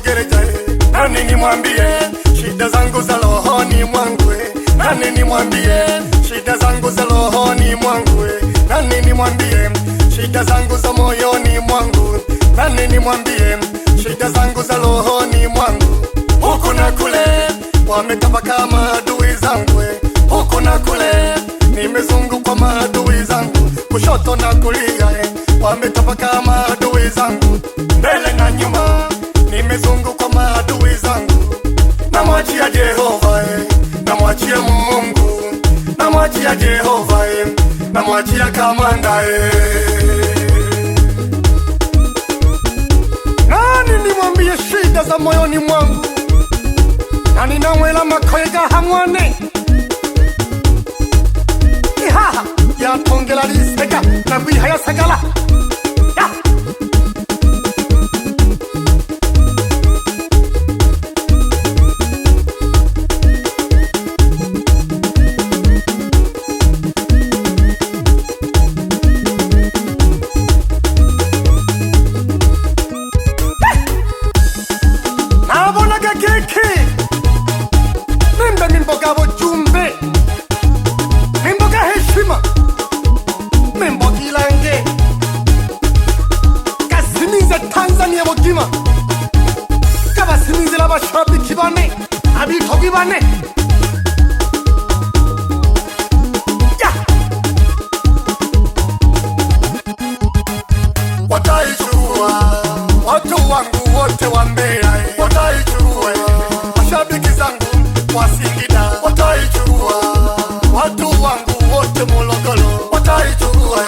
gereja. Nani nimwambie shida zangu za rohoni mwangu? Nani nimwambie shida zangu za rohoni mwangu? Nani nimwambie shida zangu za moyoni mwangu? Nani nimwambie shida zangu za rohoni mwangu? Huku na kule wametapaka maadui zangu, huku na kule nimezungukwa maadui zangu, kushoto na kulia wametapaka maadui zangu, mbele na nyuma nimezungukwa maadui zangu. Namwachia Jehova, namwachia Mungu, namwachia Jehova, namwachia kamanda. Nani nimwambie shida za moyoni mwangu? Nani namwela makoyega hamwane ihaha ya tongela lisega na bihaya sagala ya nabona gakeke mimboga bojumbe, mimboga heshima, mimboga ilange kasimize Tanzania bogima, kabasimize l'abashabiki bane, abitogi bane. Wataijua watu wangu wote wa Mbeya, wataijua mashabiki zangu wa Singida, wataijua watu wangu wote Morogoro, wataijua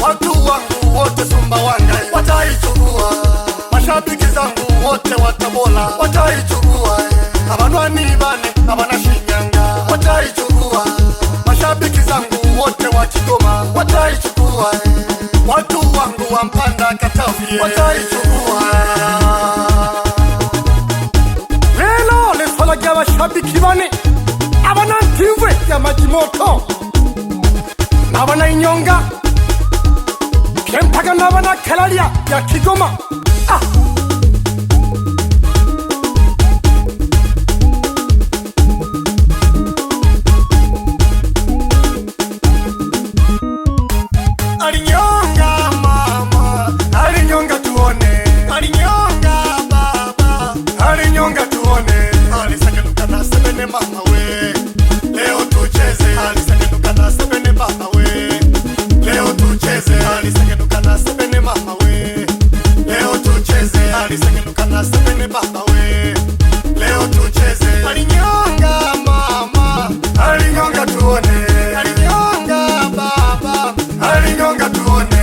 watu wangu wote Sumbawanga, wataijua mashabiki zangu wote wa Tabora, wataijua abanwani bane abana Shinyanga, wataijua mashabiki zangu wote wa Kigoma, wataijua watu wangu wa Mpanda Katavi, wataijua abashabiki bane abana Ntivwe ya Majimoto, nabana Inyonga Kempaga, nabana Kalalia ya Kigoma. Alinyonga mama, alinyonga tuone, alinyonga baba, alinyonga tuone. Alisakenuka sebene mama we, leo tucheze. Alisakenuka sebene mama we, leo tucheze. Alisakenuka sebene mama we, leo tucheze. Alisakenuka sebene baba we, leo tucheze. Alinyonga mama, alinyonga tuone, alinyonga baba, alinyonga tuone.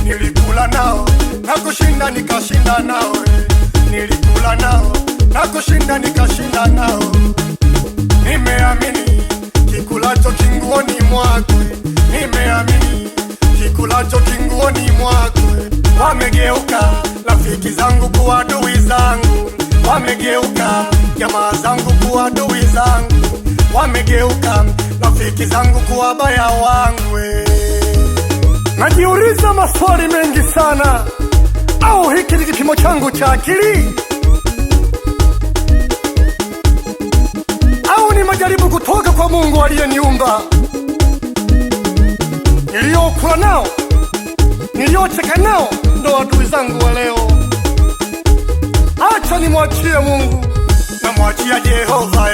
Nilikula nao na kushinda nikashinda nao, nilikula nao na kushinda nikashinda nao. Nimeamini kikulacho kinguoni mwakwe, nimeamini kikulacho kinguoni mwakwe. Wamegeuka rafiki zangu kuwa adui zangu, wamegeuka jamaa zangu kuwa adui zangu, wamegeuka rafiki zangu kuwa baya wangu. Najiuliza maswali mengi sana, au hiki ni kipimo changu cha akili, au ni majaribu kutoka kwa Mungu aliyeniumba? Niliokula nao, niliocheka nao ndo adui zangu wa leo. Acha nimwachie Mungu, namwachia Jehova,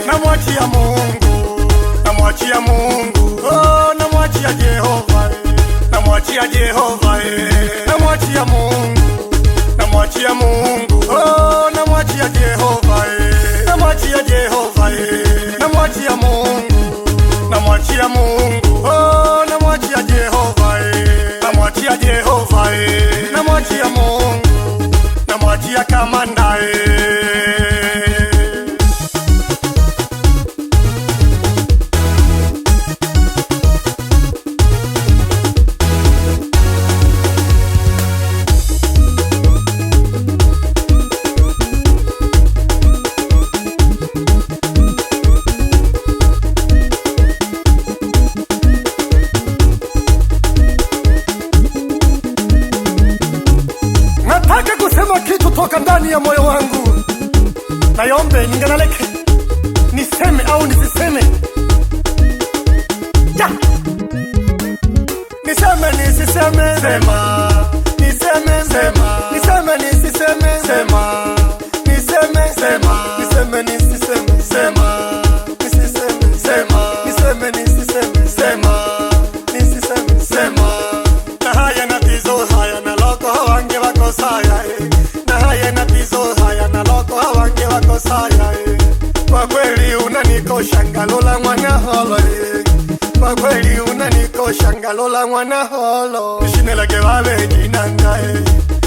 namwachia Mungu, namwachia Mungu, oh, namwachia Jehova, namwachia Jehova, namwachia Mungu, namwachia Mungu, oh, namwachia Jehova, namwachia Jehova, namwachia Mungu. namwachia Mungu, oh, namwachia Jehova, namwachia Jehova, namwachia Mungu, namwachia kamanda, nataka kusema kitu toka ndani ya moyo wangu. Nayombe ninganaleke niseme au nisiseme, ja niseme nisiseme, sema niseme, sema niseme nisiseme, sema niseme, sema niseme nisiseme, sema nisiseme, sema niseme nisiseme, sema nisiseme, sema na haya na tizo haya na loko wange wako saya, na haya na tizo haya na loko wange wako saya, kwa kweli unanikosha ngalola mwana holo, kwa kweli unanikosha ngalola mwana holo, nishinelake wawe jinanga,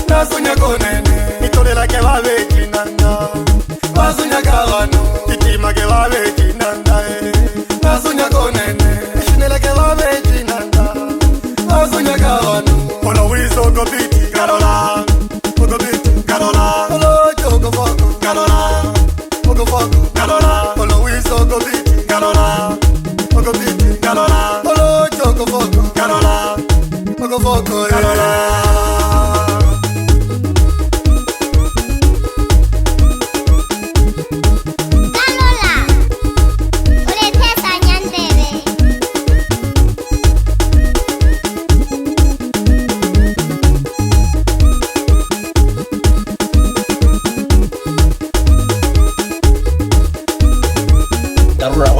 nasunya konene nitolelake wawe jinanga, wasunya kawano itimake wawe jinanga, nasunya konene nishinelake wawe jinanga, wasunya kawano ono wizo go biti Carola, go biti Carola, ono jogo foko Carola, go foko Carola, ono wizo go biti Carola, go biti Carola, ono jogo foko Carola, go foko Carola. Carola